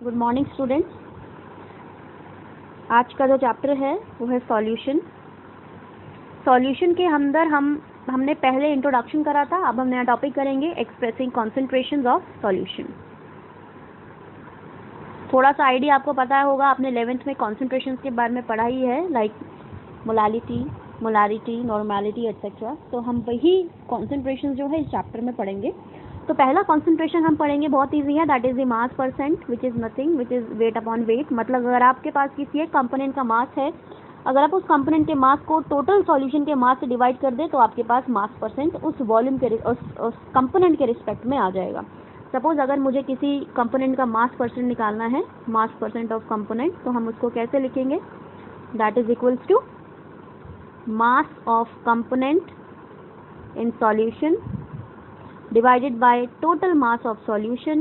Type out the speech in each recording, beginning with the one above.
Good morning students. आज का जो चैप्टर है वो है सॉल्यूशन। सॉल्यूशन के अंदर हमने पहले इंट्रोडक्शन करा था, अब हम नया टॉपिक करेंगे एक्सप्रेसिंग कॉन्सेंट्रेशंस ऑफ सॉल्यूशन। थोड़ा सा आइडिया आपको पता होगा, आपने 11th में कॉन्सेंट्रेशंस के बारे में पढ़ा ही है, like molality, molarity, normality etcetera. तो हम वही कॉन्सेंट्रेशंस जो है इस चैप्टर में पढ़ेंगे। तो पहला कॉन्सेंट्रेशन हम पढ़ेंगे, बहुत ईजी है, that is the mass percent which is nothing, which is weight upon weight. मतलब अगर आपके पास किसी एक कंपोनेंट का मास है, अगर आप उस कंपोनेंट के मास को टोटल सॉल्यूशन के मास से डिवाइड कर दें तो आपके पास मास परसेंट उस वॉल्यूम के उस कंपोनेंट के रिस्पेक्ट में आ जाएगा। सपोज अगर मुझे किसी कंपोनेंट का मास परसेंट निकालना है, मास परसेंट ऑफ कंपोनेंट, तो हम उसको कैसे लिखेंगे, that is equals to mass of component in solution divided by total mass of solution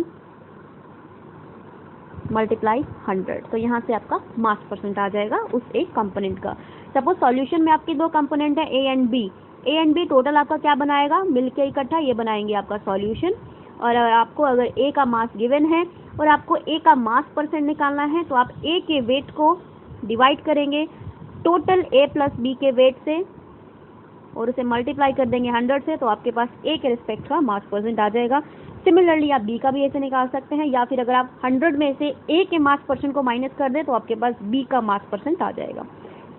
multiply 100। तो यहाँ से आपका मास परसेंट आ जाएगा उस एक कंपोनेंट का। सपोज सॉल्यूशन में आपकी दो कंपोनेंट है ए एंड बी टोटल आपका क्या बनाएगा, मिलके इकट्ठा ये बनाएंगे आपका सॉल्यूशन। और आपको अगर ए का मास गिवन है और आपको ए का मास परसेंट निकालना है तो आप ए के वेट को डिवाइड करेंगे टोटल ए प्लस बी के वेट से और उसे मल्टीप्लाई कर देंगे 100 से, तो आपके पास ए के रिस्पेक्ट का मास परसेंट आ जाएगा। सिमिलरली आप बी का भी ऐसे निकाल सकते हैं, या फिर अगर आप 100 में से ए के मास परसेंट को माइनस कर दें तो आपके पास बी का मास परसेंट आ जाएगा।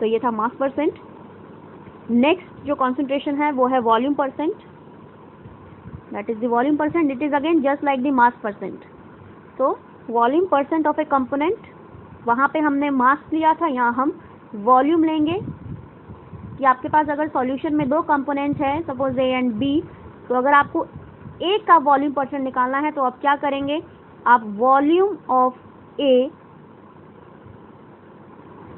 तो ये था मास परसेंट। नेक्स्ट जो कॉन्सेंट्रेशन है वो है volume percent, that is the volume percent. It is again just like the mass percent. तो volume percent of a component, वहाँ पे हमने मास लिया था, यहाँ हम वॉल्यूम लेंगे कि आपके पास अगर सॉल्यूशन में दो कंपोनेंट है, सपोज ए एंड बी, तो अगर आपको ए का वॉल्यूम परसेंट निकालना है तो आप क्या करेंगे, आप वॉल्यूम ऑफ ए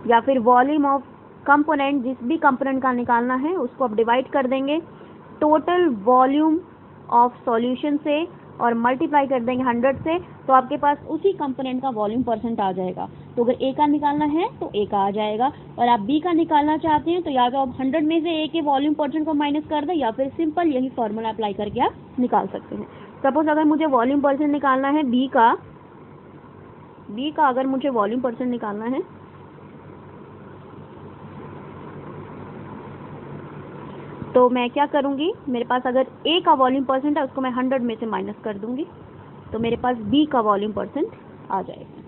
या फिर वॉल्यूम ऑफ कंपोनेंट, जिस भी कंपोनेंट का निकालना है उसको आप डिवाइड कर देंगे टोटल वॉल्यूम ऑफ सॉल्यूशन से और मल्टीप्लाई कर देंगे 100 से, तो आपके पास उसी कंपोनेंट का वॉल्यूम परसेंट आ जाएगा। तो अगर ए का निकालना है तो ए का आ जाएगा, और आप बी का निकालना चाहते हैं तो या तो आप 100 में से ए के वॉल्यूम परसेंट को माइनस कर दें, या फिर सिंपल यही फॉर्मूला अप्लाई करके आप निकाल सकते हैं। सपोज अगर मुझे वॉल्यूम परसेंट निकालना है बी का अगर मुझे वॉल्यूम परसेंट निकालना है तो मैं क्या करूंगी, मेरे पास अगर ए का वॉल्यूम परसेंट है उसको मैं 100 में से माइनस कर दूंगी, तो मेरे पास बी का वॉल्यूम परसेंट आ जाएगा।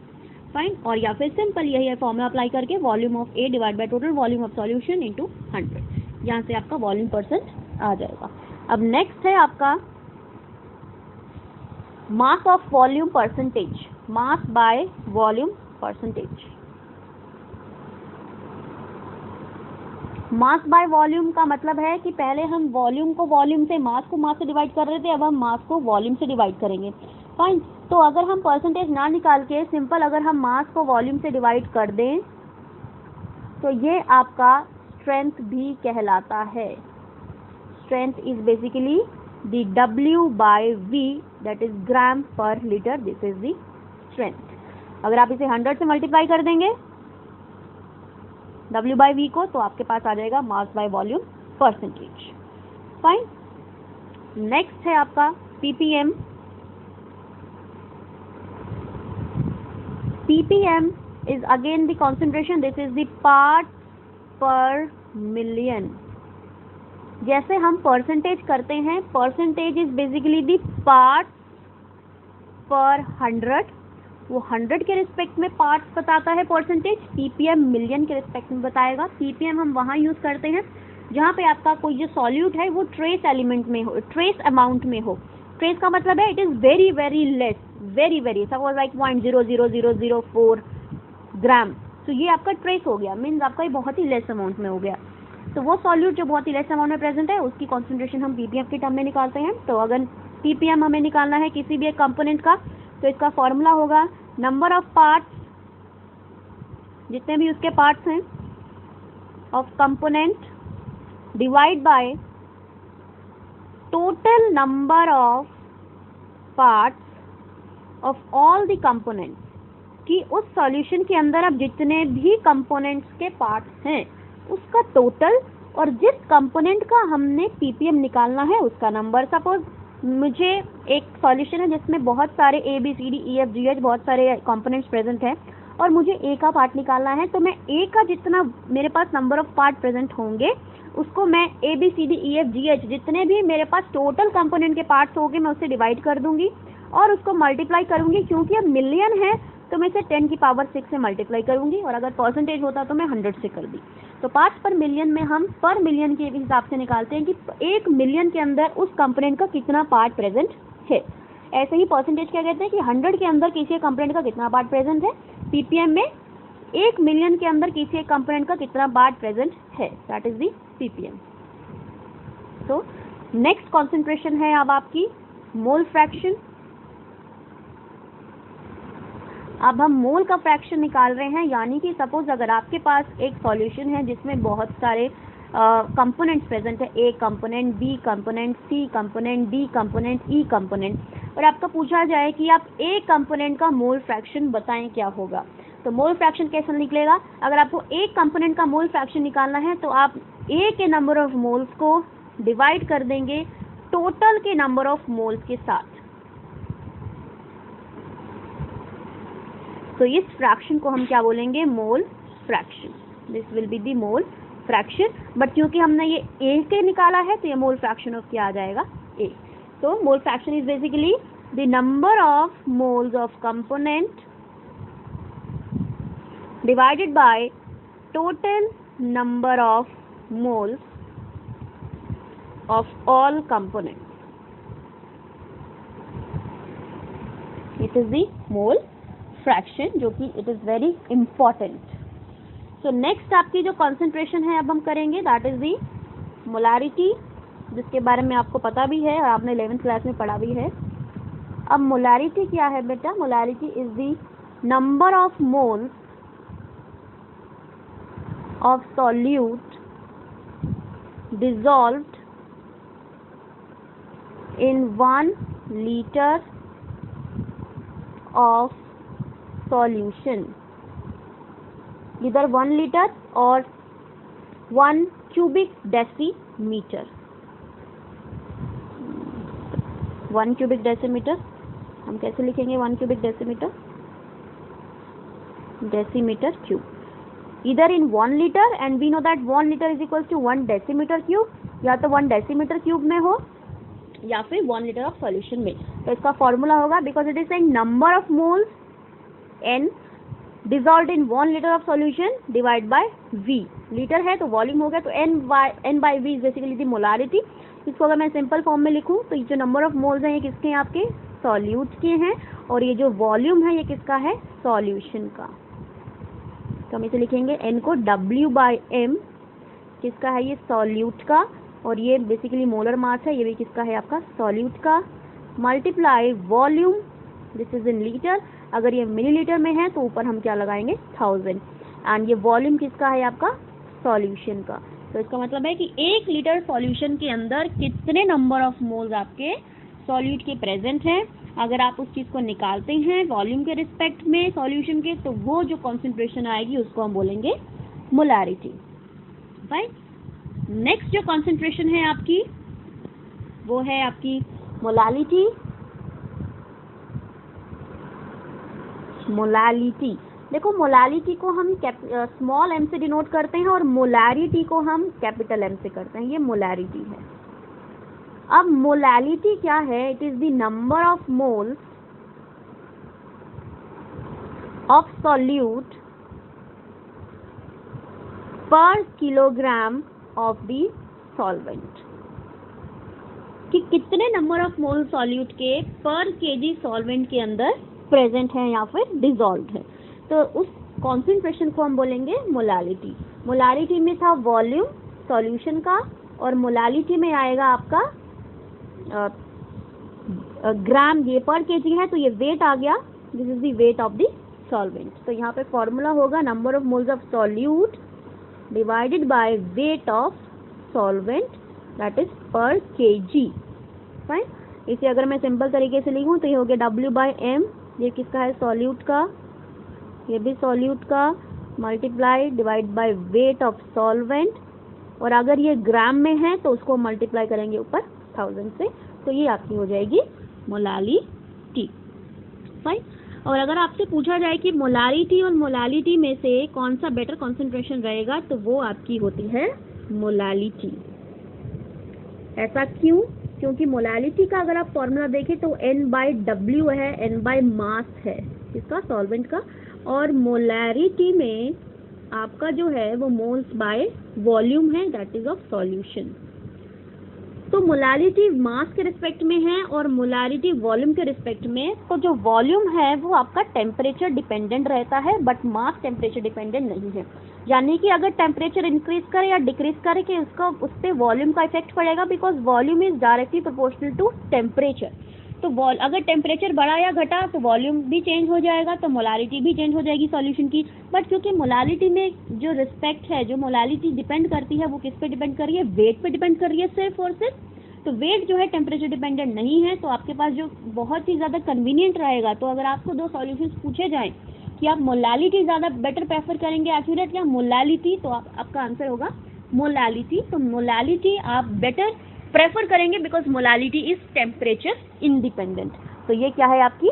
फाइन। और या फिर सिंपल यही है फॉर्मूला अप्लाई करके volume of A divide by total volume of solution into 100, यहाँ से आपका वॉल्यूम परसेंट आ जाएगा। अब नेक्स्ट है आपका mass of volume percentage, mass by volume percentage. Mass by volume का मतलब है कि पहले हम वॉल्यूम को वॉल्यूम से, मास को मास से डिवाइड कर रहे थे, अब हम मास को वॉल्यूम से डिवाइड करेंगे। फाइन। तो अगर हम परसेंटेज ना निकाल के सिंपल अगर हम मास को वॉल्यूम से डिवाइड कर दें तो ये आपका स्ट्रेंथ भी कहलाता है। Strength is basically the W by V, that is gram per litre, this is the strength. अगर आप इसे 100 से मल्टीप्लाई कर देंगे W by V को, तो आपके पास आ जाएगा mass by volume percentage. Fine. Next है आपका ppm। ppm is again the concentration, this is the part per million। जैसे हम परसेंटेज करते हैं, percentage is basically the part पर 100, वो 100 के रिस्पेक्ट में पार्ट्स बताता है परसेंटेज, ppm मिलियन के रिस्पेक्ट में बताएगा। ppm हम वहाँ यूज करते हैं जहाँ पे आपका कोई जो सॉल्यूट है वो ट्रेस एलिमेंट में हो, ट्रेस अमाउंट में हो। ट्रेस का मतलब है it is very very less, very suppose like 0.00004 ग्राम, तो ये आपका ट्रेस हो गया, मीन्स आपका ये बहुत ही लेस अमाउंट में हो गया। तो वो सॉल्यूट जो बहुत ही लेस अमाउंट में प्रेजेंट है उसकी कॉन्सेंट्रेशन हम ppm के टर्म में निकालते हैं। तो अगर ppm हमें निकालना है किसी भी एक कंपोनेंट का, तो इसका फॉर्मूला होगा नंबर ऑफ पार्ट्स, जितने भी उसके पार्ट्स हैं, of component divide by total number of parts of all the components, कि उस सॉल्यूशन के अंदर अब जितने भी कंपोनेंट्स के पार्ट्स हैं उसका टोटल, और जिस कंपोनेंट का हमने ppm निकालना है उसका नंबर। सपोज मुझे एक सॉल्यूशन है जिसमें बहुत सारे A B C D E F G H बहुत सारे कंपोनेंट्स प्रेजेंट हैं और मुझे ए का पार्ट निकालना है, तो मैं ए का जितना मेरे पास नंबर ऑफ पार्ट प्रेजेंट होंगे उसको मैं A B C D E F G H जितने भी मेरे पास टोटल कंपोनेंट के पार्ट्स होंगे मैं उससे डिवाइड कर दूंगी और उसको मल्टीप्लाई करूंगी। क्योंकि अब मिलियन है तो मैं इसे 10 की पावर 6 से मल्टीप्लाई करूंगी और अगर परसेंटेज होता तो मैं 100 से कर दी। तो पार्ट्स पर मिलियन में हम पर मिलियन के हिसाब से निकालते हैं कि 1 मिलियन के अंदर उस कंपोनेंट का कितना पार्ट प्रेजेंट है। ऐसे ही परसेंटेज क्या कहते हैं कि 100 के अंदर किसी कंपोनेंट का कितना पार्ट प्रेजेंट है, पीपीएम में 1 मिलियन के अंदर किसी एक कंपोनेंट का कितना पार्ट प्रेजेंट है, दैट इज दी पीपीएम। तो नेक्स्ट कॉन्सेंट्रेशन है अब आपकी मोल फ्रैक्शन। अब हम मोल का फ्रैक्शन निकाल रहे हैं, यानी कि सपोज अगर आपके पास एक सॉल्यूशन है जिसमें बहुत सारे कंपोनेंट्स प्रेजेंट है, A component, B component, C component, D component, E component, और आपका पूछा जाए कि आप ए कंपोनेंट का मोल फ्रैक्शन बताएं क्या होगा, तो मोल फ्रैक्शन कैसे निकलेगा। अगर आपको एक कंपोनेंट का मोल फ्रैक्शन निकालना है तो आप ए के नंबर ऑफ मोल्स को डिवाइड कर देंगे टोटल के नंबर ऑफ मोल्स के साथ। तो इस फ्रैक्शन को हम क्या बोलेंगे, mole fraction. This will be the mole fraction, but क्योंकि हमने ये ए के निकाला है तो ये मोल फ्रैक्शन ऑफ क्या आ जाएगा, ए। तो mole fraction is basically the number of moles of component divided by total number of moles of all components. It is the mole fraction जो कि it is very important. So next आपकी जो concentration है अब हम करेंगे that is the molarity, जिसके बारे में आपको पता भी है और आपने 11th क्लास में पढ़ा भी है। अब molarity क्या है बेटा, molarity is the number of moles of solute dissolved in 1 liter of solution, either 1 liter or 1 cubic decimeter। 1 cubic decimeter हम कैसे लिखेंगे, 1 cubic decimeter, decimeter cube, either in 1 liter and we know that 1 liter is equals to 1 decimeter cube, या तो 1 decimeter cube में हो या फिर 1 liter of solution में। तो इसका फॉर्मूला होगा, because it is saying number of moles n dissolved in 1 liter of solution divide by v, litre है तो वॉल्यूम हो गया, तो n by v is basically the molarity। इसको अगर मैं सिंपल फॉर्म में लिखूं तो ये जो नंबर ऑफ मोल्स हैं ये किसके हैं, आपके सॉल्यूट के हैं, और ये जो वॉल्यूम है ये किसका है, सॉल्यूशन का। तो हम इसे लिखेंगे n को W by m, किसका है ये, सॉल्यूट का, और ये बेसिकली मोलर मास है, ये भी किसका है, आपका सॉल्यूट का, multiply volume, this is in litre, अगर ये मिलीलीटर में है तो ऊपर हम क्या लगाएंगे, 1000, एंड ये वॉल्यूम किसका है, आपका सॉल्यूशन का। तो इसका मतलब है कि 1 लीटर सॉल्यूशन के अंदर कितने नंबर ऑफ मोल्स आपके सॉल्यूट के प्रेजेंट हैं। अगर आप उस चीज़ को निकालते हैं वॉल्यूम के रिस्पेक्ट में सॉल्यूशन के, तो वो जो कॉन्सेंट्रेशन आएगी उसको हम बोलेंगे मोलारिटी। राइट। नेक्स्ट जो कॉन्सेंट्रेशन है आपकी वो है आपकी मोलालिटी। मोलालिटी देखो, मोलालिटी को हम स्मॉल m से डिनोट करते हैं और मोलारिटी को हम कैपिटल M से करते हैं, ये मोलारिटी है। अब मोलालिटी क्या है, it is the number of moles of solute पर किलोग्राम ऑफ द सॉल्वेंट, कि कितने नंबर ऑफ मोल सॉल्यूट के पर केजी सॉल्वेंट के अंदर प्रेजेंट है या फिर डिसॉल्व्ड है। तो उस कॉन्सेंट्रेशन को हम बोलेंगे मोलालिटी। मोलालिटी में था वॉल्यूम सॉल्यूशन का, और मोलालिटी में आएगा आपका ग्राम, ये पर केजी है तो ये वेट आ गया, this is the weight of the solvent. तो यहाँ पे फॉर्मूला होगा number of moles of solute divided by weight of solvent, that is पर केजी। फाइन। इसे अगर मैं सिंपल तरीके से लिखूं तो ये हो गया W by m, ये किसका है, सॉल्यूट का, ये भी सॉल्यूट का, multiply divide by weight of solvent, और अगर ये ग्राम में है तो उसको मल्टीप्लाई करेंगे ऊपर 1000 से, तो ये आपकी हो जाएगी मोलालिटी। फाइन। और अगर आपसे पूछा जाए कि मोलारिटी और मोलालिटी में से कौन सा बेटर कॉन्सेंट्रेशन रहेगा, तो वो आपकी होती है मोलालिटी। ऐसा क्यों? क्योंकि मोलालिटी का अगर आप फॉर्मूला देखें तो N/W है, N/ मास है इसका, सॉल्वेंट का, और मोलारिटी में आपका जो है वो मोल्स बाय वॉल्यूम है, दैट इज ऑफ सॉल्यूशन। तो मोलारिटी मास के रिस्पेक्ट में है और मोलारिटी वॉल्यूम के रिस्पेक्ट में। तो जो वॉल्यूम है वो आपका टेम्परेचर डिपेंडेंट रहता है, बट मास टेम्परेचर डिपेंडेंट नहीं है। यानी कि अगर टेम्परेचर इंक्रीज करे या डिक्रीज करे कि उसका उस पर वॉल्यूम का इफेक्ट पड़ेगा, because volume is directly proportional to temperature. तो अगर टेम्परेचर बढ़ा या घटा तो वॉल्यूम भी चेंज हो जाएगा, तो मोलारिटी भी चेंज हो जाएगी सॉल्यूशन की। बट क्योंकि मोलारिटी में जो रिस्पेक्ट है, जो मोलारिटी डिपेंड करती है, वो किस पे डिपेंड कर रही है? वेट पे डिपेंड कर रही है सिर्फ और सिर्फ। तो वेट जो है टेम्परेचर डिपेंडेंट नहीं है, तो आपके पास जो बहुत ही ज़्यादा कन्वीनियंट रहेगा। तो अगर आपको दो सॉल्यूशंस पूछे जाएं कि आप मोलालिटी ज़्यादा बेटर प्रेफर करेंगे एक्यूरेट या मोलालिटी, तो आपका आंसर होगा मोलालिटी। तो मोलालिटी आप बेटर प्रेफर करेंगे because molality is temperature independent. तो ये क्या है आपकी?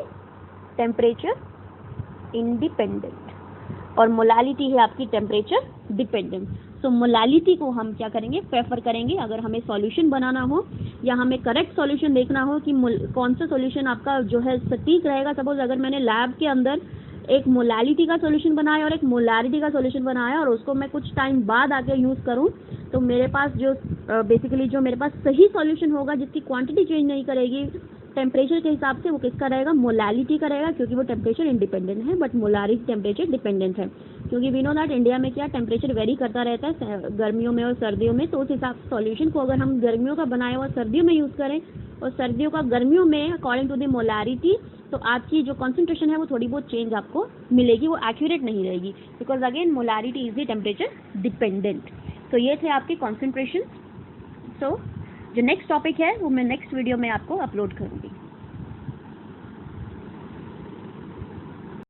टेम्परेचर इंडिपेंडेंट, और मोलालिटी है आपकी टेम्परेचर डिपेंडेंट। तो मोलालिटी को हम क्या करेंगे? प्रेफर करेंगे। अगर हमें सॉल्यूशन बनाना हो या हमें करेक्ट सॉल्यूशन देखना हो कि कौन सा सॉल्यूशन आपका जो है सटीक रहेगा। सपोज अगर मैंने लैब के अंदर एक मोलालिटी का सॉल्यूशन बनाया और एक मोलारिटी का सॉल्यूशन बनाया और उसको मैं कुछ टाइम बाद आके यूज़ करूं, तो मेरे पास जो बेसिकली जो मेरे पास सही सॉल्यूशन होगा जिसकी क्वांटिटी चेंज नहीं करेगी टेम्परेचर के हिसाब से, वो किसका रहेगा? मोलालिटी का रहेगा, क्योंकि वो टेम्परेचर इंडिपेंडेंट है। बट मोलारिटी टेम्परेचर डिपेंडेंट है, क्योंकि वी नो दैट इंडिया में क्या टेम्परेचर वेरी करता रहता है गर्मियों में और सर्दियों में। तो उस हिसाब से सॉल्यूशन को अगर हम गर्मियों का बनाया हुआ सर्दियों में यूज़ करें और सर्दियों का गर्मियों में अकॉर्डिंग टू द मोलारिटी, तो आपकी जो कॉन्सेंट्रेशन है वो थोड़ी बहुत चेंज आपको मिलेगी, वो एक्यूरेट नहीं रहेगी, because again molarity is the temperature dependent. तो ये थे आपके कॉन्सेंट्रेशन। सो जो नेक्स्ट टॉपिक है वो मैं नेक्स्ट वीडियो में आपको अपलोड करूँगी।